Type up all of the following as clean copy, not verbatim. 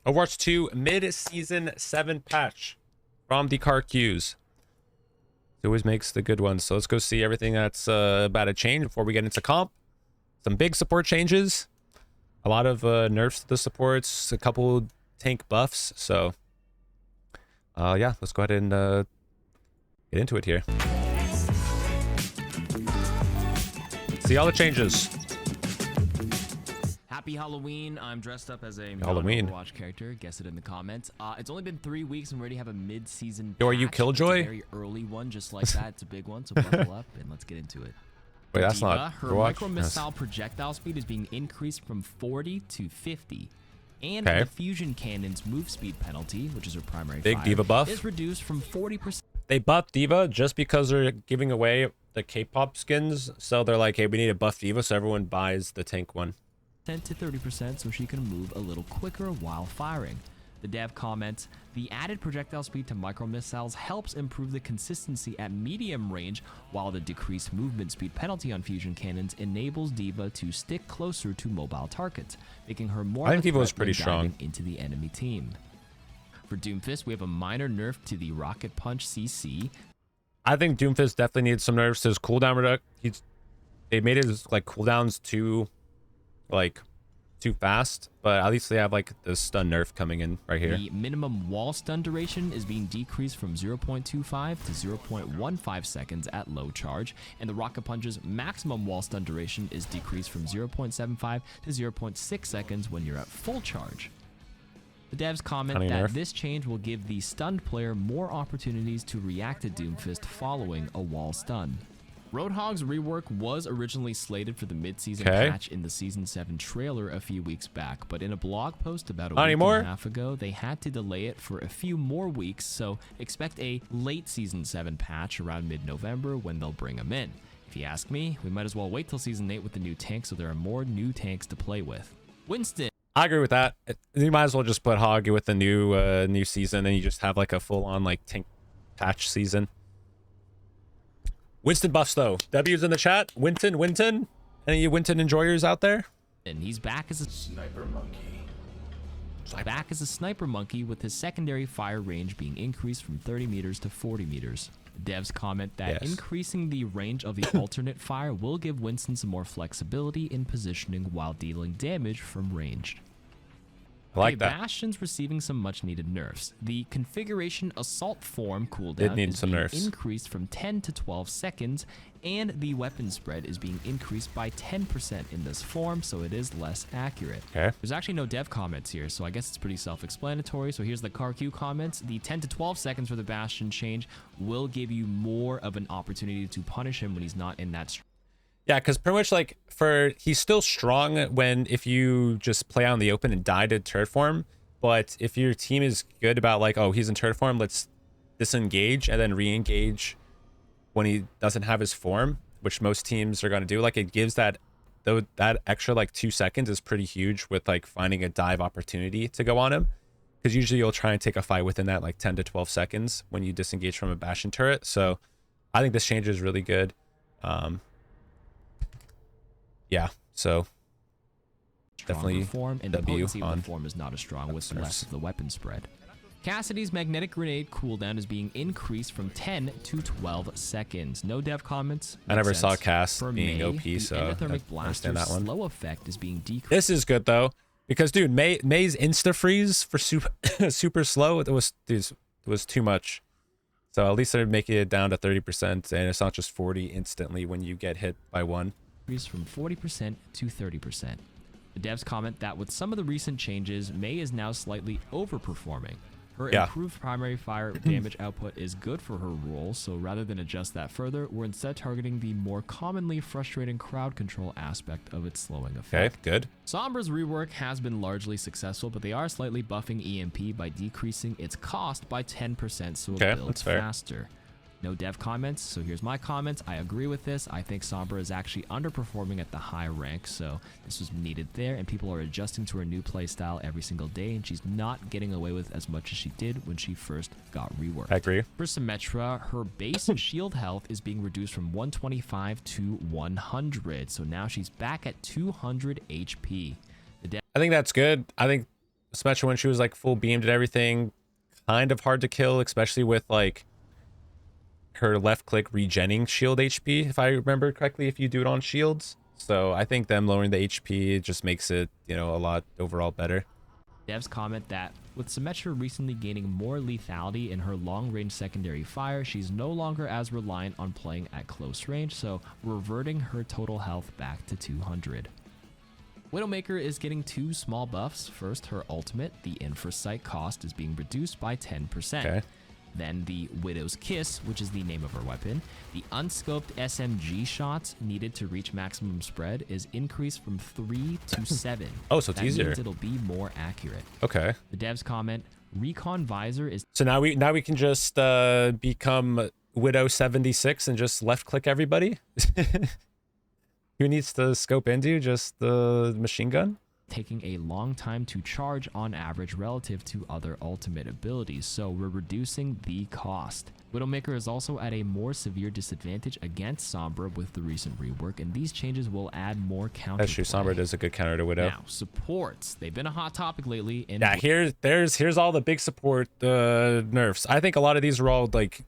Overwatch 2 mid-season 7 patch from the KarQs. It always makes the good ones. So let's go see everything that's about to change before we get into comp. Some big support changes. A lot of nerfs to the supports. A couple tank buffs. So yeah, let's go ahead and get into it here. See all the changes. Happy Halloween. I'm dressed up as a Halloween Overwatch character. Guess it in the comments. It's only been 3 weeks and we already have a mid-season Yo, are you patch. Killjoy? It's a very early one, just like that. It's a big one, so buckle up and let's get into it. Wait, that's Diva, not her Overwatch. micro missile projectile speed is being increased from 40 to 50. And Okay. the fusion cannon's move speed penalty, which is her primary Big fire, Diva buff. is reduced from 40%. They buffed Diva just because they're giving away the K-pop skins. So they're like, hey, we need to buff Diva, so everyone buys the tank one. To 30% so she can move a little quicker while firing. The dev comments, the added projectile speed to micro missiles helps improve the consistency at medium range, while the decreased movement speed penalty on fusion cannons enables Diva to stick closer to mobile targets, making her more I think of a Diva was threat pretty when diving strong. into the enemy team. For Doomfist, we have a minor nerf to the Rocket Punch CC. I think Doomfist definitely needs some nerfs. His cooldown reduction, they made his like cooldowns too fast, but at least they have like the stun nerf coming in right here. The minimum wall stun duration is being decreased from 0.25 to 0.15 seconds at low charge, and the Rocket Punch's maximum wall stun duration is decreased from 0.75 to 0.6 seconds when you're at full charge. The devs comment Honey that nerf. this change will give the stunned player more opportunities to react to Doomfist following a wall stun. Roadhog's rework was originally slated for the mid-season Okay. patch in the Season 7 trailer a few weeks back, but in a blog post about a Not week anymore? and a half ago, they had to delay it for a few more weeks, so expect a late Season 7 patch around mid-November when they'll bring them in. If you ask me, we might as well wait till Season 8 with the new tank so there are more new tanks to play with. Winston. I agree with that. You might as well just put Hog with the new season, and you just have like a full-on like tank patch season. Winston buffs though. W's in the chat. Winton. Any of you Winton enjoyers out there? And he's back as a Sniper monkey. sniper monkey with his secondary fire range being increased from 30 meters to 40 meters. Devs comment that Yes. increasing the range of the alternate fire will give Winston some more flexibility in positioning while dealing damage from range. I like Okay, that. Bastion's receiving some much-needed nerfs. The configuration assault form It cooldown needs is some being nerfs. increased from 10 to 12 seconds, and the weapon spread is being increased by 10% in this form, so it is less accurate. Okay. There's actually no dev comments here, so I guess it's pretty self-explanatory. So here's the KarQ comments. The 10 to 12 seconds for the Bastion change will give you more of an opportunity to punish him when he's not in that Yeah, because pretty much like he's still strong if you just play out in the open and die to turret form. But if your team is good about like, oh, he's in turret form, let's disengage and then re-engage when he doesn't have his form, which most teams are going to do. Like it gives that extra like 2 seconds is pretty huge with like finding a dive opportunity to go on him. Because usually you'll try and take a fight within that like 10 to 12 seconds when you disengage from a Bastion turret. So I think this change is really good. Yeah, so stronger definitely form, and the W potency of on the form is not as strong with nerfs. less of the weapon spread. Cassidy's magnetic grenade cooldown is being increased from 10 to 12 seconds. No dev comments. I never Makes saw sense. Cass For being May, OP, the so endothermic I blaster's understand that one. slow effect is being decreased. This is good though, because dude, May's insta freeze for super slow. It was too much. So at least they're making it down to 30%, and it's not just 40 instantly when you get hit by one. Increased from 40% to 30%. The devs comment that with some of the recent changes, May is now slightly overperforming. Her Yeah. improved primary fire damage output is good for her role, so rather than adjust that further, we're instead targeting the more commonly frustrating crowd control aspect of its slowing Okay, effect. good. Sombra's rework has been largely successful, but they are slightly buffing EMP by decreasing its cost by 10% so it Okay, builds that's fair. faster. No dev comments, so here's my comments. I agree with this. I think Sombra is actually underperforming at the high rank, so this was needed there, and people are adjusting to her new playstyle every single day, and she's not getting away with as much as she did when she first got reworked. I agree. For Symmetra, her base shield health is being reduced from 125 to 100, so now she's back at 200 HP. I think that's good. I think especially when she was like full beamed and everything, kind of hard to kill, especially with like her left click regenning shield HP, if I remember correctly, if you do it on shields. So I think them lowering the HP just makes it, you know, a lot overall better. Devs comment that with Symmetra recently gaining more lethality in her long-range secondary fire, she's no longer as reliant on playing at close range, so reverting her total health back to 200. Widowmaker is getting 2 small buffs. First, her ultimate, the Infrasight cost, is being reduced by 10%. Okay. Then the Widow's Kiss, which is the name of her weapon. The unscoped SMG shots needed to reach maximum spread is increased from 3 to 7. Oh, so it's that easier. Means it'll be more accurate. Okay. The devs comment, Recon Visor is... So now we can just become Widow 76 and just left click everybody? Who needs to scope into just the machine gun? taking a long time to charge on average relative to other ultimate abilities, so we're reducing the cost. Widowmaker is also at a more severe disadvantage against Sombra with the recent rework, and these changes will add more counter. That's true. Sombra does a good counter to Widow. Now, supports. They've been a hot topic lately. And yeah, here's all the big support nerfs. I think a lot of these are all like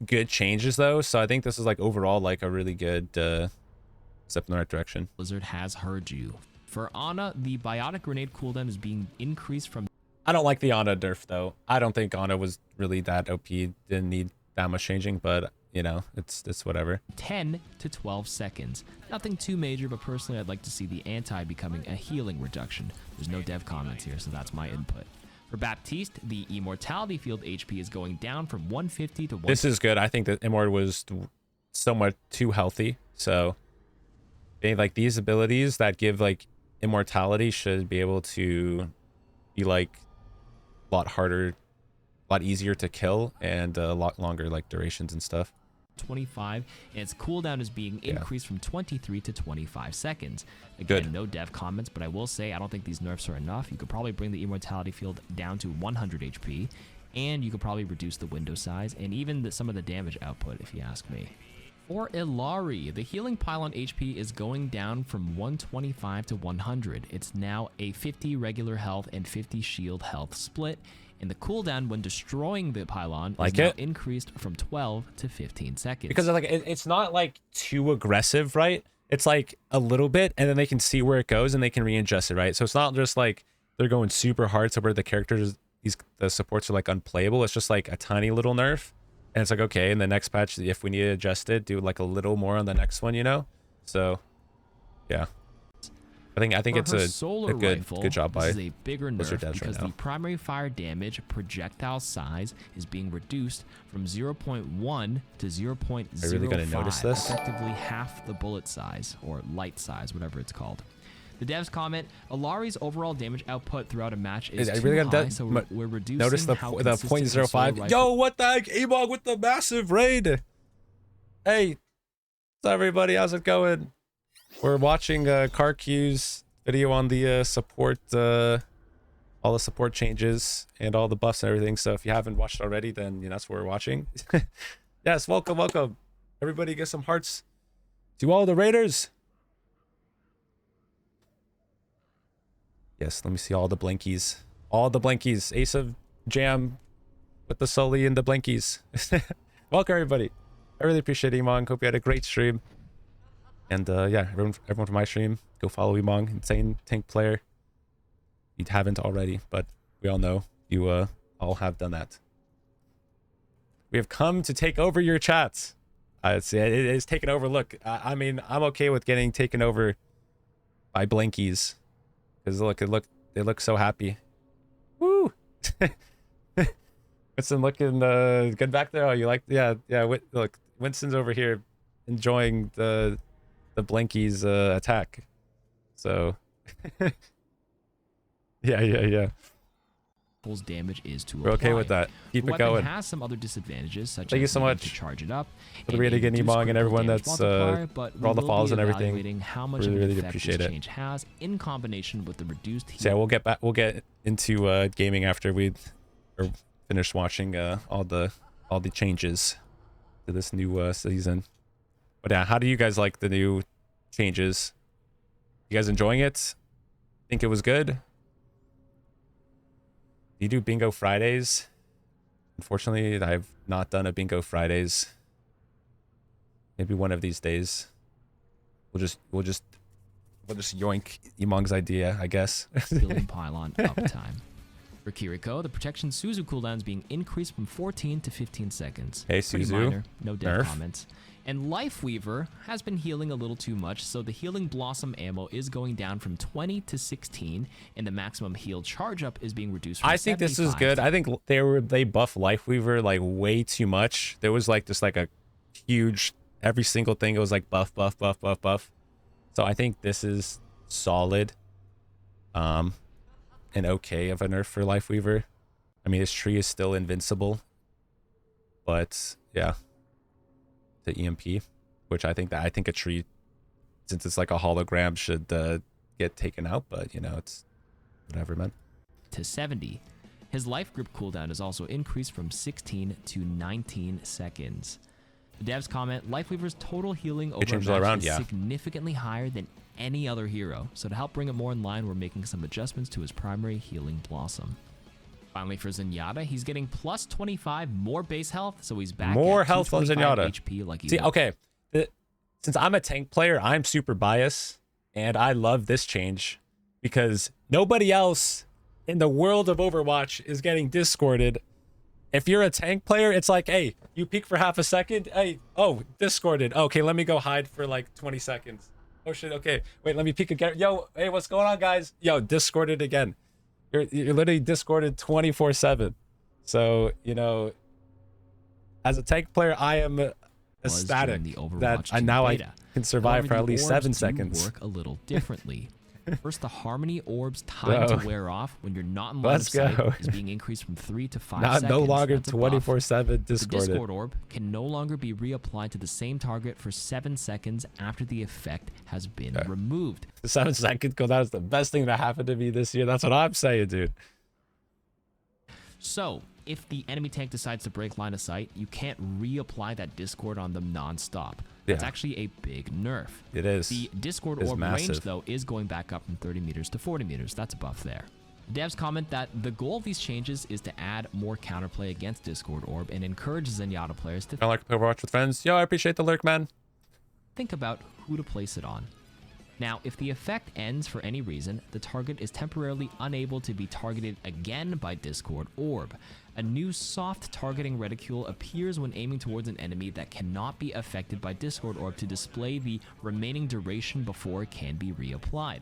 good changes though, so I think this is like overall like a really good step in the right direction. Blizzard has heard you. For Ana, the biotic grenade cooldown is being increased from... I don't like the Ana nerf though. I don't think Ana was really that OP. Didn't need that much changing, but you know, it's whatever. 10 to 12 seconds. Nothing too major, but personally I'd like to see the anti becoming a healing reduction. There's no dev comments here, so that's my input. For Baptiste, the immortality field HP is going down from 150 to 150. This is good. I think that Immort was somewhat too healthy, so like these abilities that give like immortality should be able to be like a lot harder, a lot easier to kill, and a lot longer like durations and stuff. 25, and its cooldown is being increased from 23 to 25 seconds. Again, Good. no dev comments, but I will say I don't think these nerfs are enough. You could probably bring the immortality field down to 100 HP, and you could probably reduce the window size and even some of the damage output, if you ask me. For Illari, the healing pylon HP is going down from 125 to 100. It's now a 50 regular health and 50 shield health split, and the cooldown when destroying the pylon is now increased from 12 to 15 seconds. Because like it's not like too aggressive, right? It's like a little bit, and then they can see where it goes and they can readjust it, right? So it's not just like they're going super hard to where the characters, the supports are like unplayable. It's just like a tiny little nerf. And it's like, okay, in the next patch, if we need to adjust it, do like a little more on the next one, you know? So, yeah. I think it's a good job by this is a bigger nerf because right the primary fire damage projectile size is being reduced from 0.1 to 0.05. Are you really going to notice this? Effectively half the bullet size, or light size, whatever it's called. The devs comment, Illari's overall damage output throughout a match is too high, so we're reducing notice the how 0.05. Yo, what the heck? Ebog with the massive raid. Hey, what's up, everybody? How's it going? We're watching KarQ's video on the support, all the support changes and all the buffs and everything. So if you haven't watched already, then you know, that's what we're watching. Yes, welcome. Everybody get some hearts to all the raiders. Yes, let me see all the blinkies. All the blinkies. Ace of Jam with the Sully and the blinkies. Welcome, everybody. I really appreciate Emong. Hope you had a great stream. And yeah, everyone from my stream, go follow Emong, insane tank player. You haven't already, but we all know you all have done that. We have come to take over your chats. It is taken over. Look, I mean, I'm okay with getting taken over by blinkies. Because they look so happy. Woo! Winston looking good back there. Oh, you like? Yeah. Look, Winston's over here enjoying the blinkies attack. So, yeah. Damage is to We're okay with that. Keep it going. It has some other disadvantages, such Thank as you so much to charge it up. For the again, Emong, and everyone that's for all the follows and everything. How much really appreciate it. Change has in combination with the reduced heat. So yeah, we'll get into gaming after we are finished watching all the changes to this new season. But yeah, how do you guys like the new changes? You guys enjoying it? Think it was good? you do bingo Fridays? Unfortunately, I've not done a bingo Fridays. Maybe one of these days. We'll just yoink Emong's idea, I guess. Healing pylon uptime. For Kiriko, the protection Suzu cooldown is being increased from 14 to 15 seconds. Hey, Pretty Suzu. minor, no dev Nerf. comments. And Lifeweaver has been healing a little too much, so the Healing Blossom ammo is going down from 20 to 16, and the maximum heal charge up is being reduced from I think this is 75 good. to I think they buff Lifeweaver like way too much. There was like just like a huge, every single thing it was like buff. So I think this is solid. And okay of a nerf for Lifeweaver. I mean, his tree is still invincible, but yeah. The EMP, which I think a tree, since it's like a hologram, should get taken out, but you know, it's whatever, man. to 70. His life grip cooldown is also increased from 16 to 19 seconds. The devs comment, Lifeweaver's total healing over a changed it all match around, is yeah. significantly higher than any other hero, so to help bring it more in line, we're making some adjustments to his primary healing blossom. Finally, for Zenyatta, he's getting plus 25 more base health, so he's back More at health on 225 Zenyatta. HP like he See, was. okay, since I'm a tank player, I'm super biased, and I love this change because nobody else in the world of Overwatch is getting discorded. If you're a tank player, it's like, hey, you peek for half a second. Hey, oh, discorded. Okay, let me go hide for like 20 seconds. Oh shit, okay. Wait, let me peek again. Yo, hey, what's going on, guys? Yo, discorded again. You're literally discorded 24/7. So, you know, as a tank player, I am ecstatic that I can survive However, for at the least orbs 7 do seconds. work a little differently. First, the Harmony Orb's time Bro. to wear off when you're not in line Let's of sight go. is being increased from 3 to 5 Not seconds. no longer That's a buff. 24/7 The discorded. Discord Orb can no longer be reapplied to the same target for 7 seconds after the effect has been removed. The 7 second cooldown is the best thing that happened to me this year. That's what I'm saying, dude. So, if the enemy tank decides to break line of sight, you can't reapply that Discord on them non-stop. That's Yeah. actually a big nerf. It is. The Discord It's Orb range, massive. though, is going back up from 30 meters to 40 meters. That's a buff there. Devs comment that the goal of these changes is to add more counterplay against Discord Orb and encourage Zenyatta players to I like to play Overwatch with friends. Yo, I appreciate the lurk, man. think about who to place it on. Now, if the effect ends for any reason, the target is temporarily unable to be targeted again by Discord Orb. A new soft targeting reticule appears when aiming towards an enemy that cannot be affected by Discord Orb to display the remaining duration before it can be reapplied.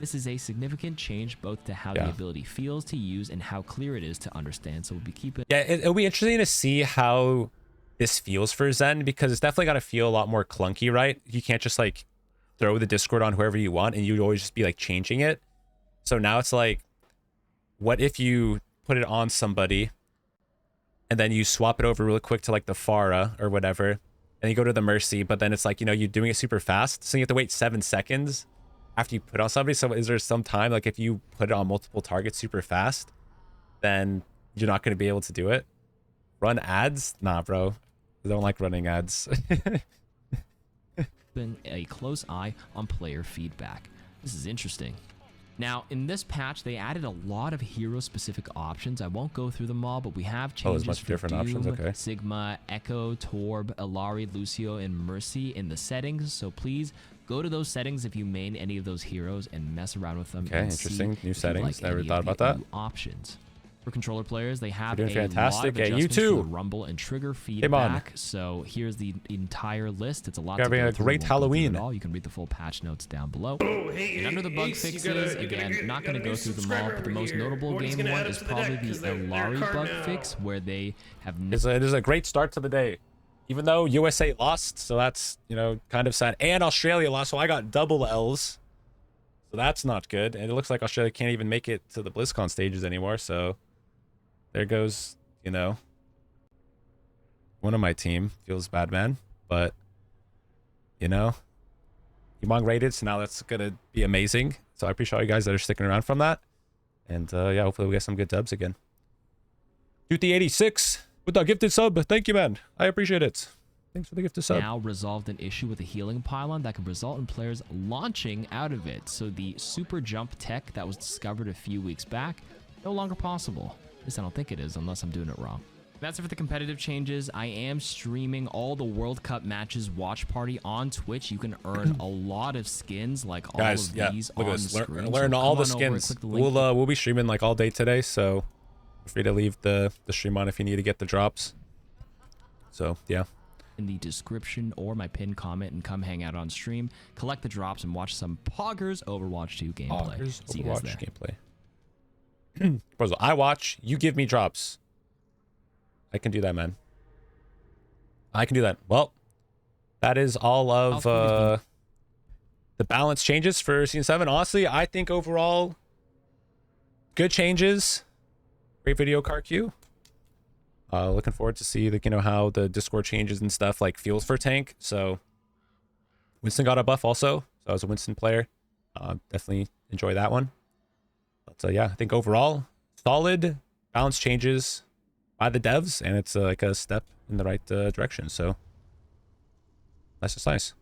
This is a significant change both to how the ability feels to use and how clear it is to understand, so we'll be keeping... Yeah, it'll be interesting to see how this feels for Zen, because it's definitely got to feel a lot more clunky, right? You can't just like throw the Discord on whoever you want and you'd always just be like changing it. So now it's like, what if you put it on somebody and then you swap it over really quick to like the Pharah or whatever, and you go to the Mercy, but then it's like, you know, you're doing it super fast, so you have to wait 7 seconds after you put it on somebody. So is there some time, like if you put it on multiple targets super fast, then you're not going to be able to do it? Run ads? Nah, bro. I don't like running ads. A close eye on player feedback. This is interesting. Now, in this patch, they added a lot of hero-specific options. I won't go through them all, but we have changes there's much for different Doom, options, okay. Sigma, Echo, Torb, Ilari, Lucio, and Mercy in the settings. So please go to those settings if you main any of those heroes and mess around with them. Okay, and interesting. see New if you settings. like Never any thought of the about that. new options. For controller players, they have You're a doing fantastic. lot of Yeah, you adjustments to too. the rumble and trigger on. feedback. So here's the entire list. It's a lot. You're to having go a through. great Won't go through it Halloween. all. You can read the full patch notes down below. And under the bug fixes, again, not going to go through them all, but the most notable game one is probably the Ilari bug fix, where they have It is a great start to the day. Even though USA lost, so that's, you know, kind of sad. And Australia lost, so I got double L's. So that's not good. And it looks like Australia can't even make it to the BlizzCon stages anymore, so there goes, you know, one of my team. Feels bad, man. But, you know, Emong rated, so now that's going to be amazing. So I appreciate all you guys that are sticking around from that. And, yeah, hopefully we get some good dubs again. Duty86 with the gifted sub. Thank you, man. I appreciate it. Thanks for the gifted sub. now resolved an issue with the healing pylon that can result in players launching out of it. So the super jump tech that was discovered a few weeks back, no longer possible. At least I don't think it is, unless I'm doing it wrong. That's it for the competitive changes. I am streaming all the World Cup matches watch party on Twitch. You can earn a lot of skins, like all Guys, of yeah, these look on at the this. screen. Learn So all come the on over and skins. click the link. We'll be streaming like all day today, so feel free to leave the stream on if you need to get the drops. So yeah. In the description or my pinned comment, and come hang out on stream, collect the drops, and watch some Poggers Overwatch 2 gameplay. Poggers See you guys Overwatch there. gameplay. Bro, I watch, you give me drops. I can do that, man. I can do that. Well, that is all of the balance changes for Season 7. Honestly, I think overall, good changes. Great video, KarQ. Looking forward to see how the Discord changes and stuff like feels for tank. So Winston got a buff also. So I was a Winston player. Definitely enjoy that one. But yeah, I think overall solid balance changes by the devs, and it's like a step in the right direction. So that's just nice.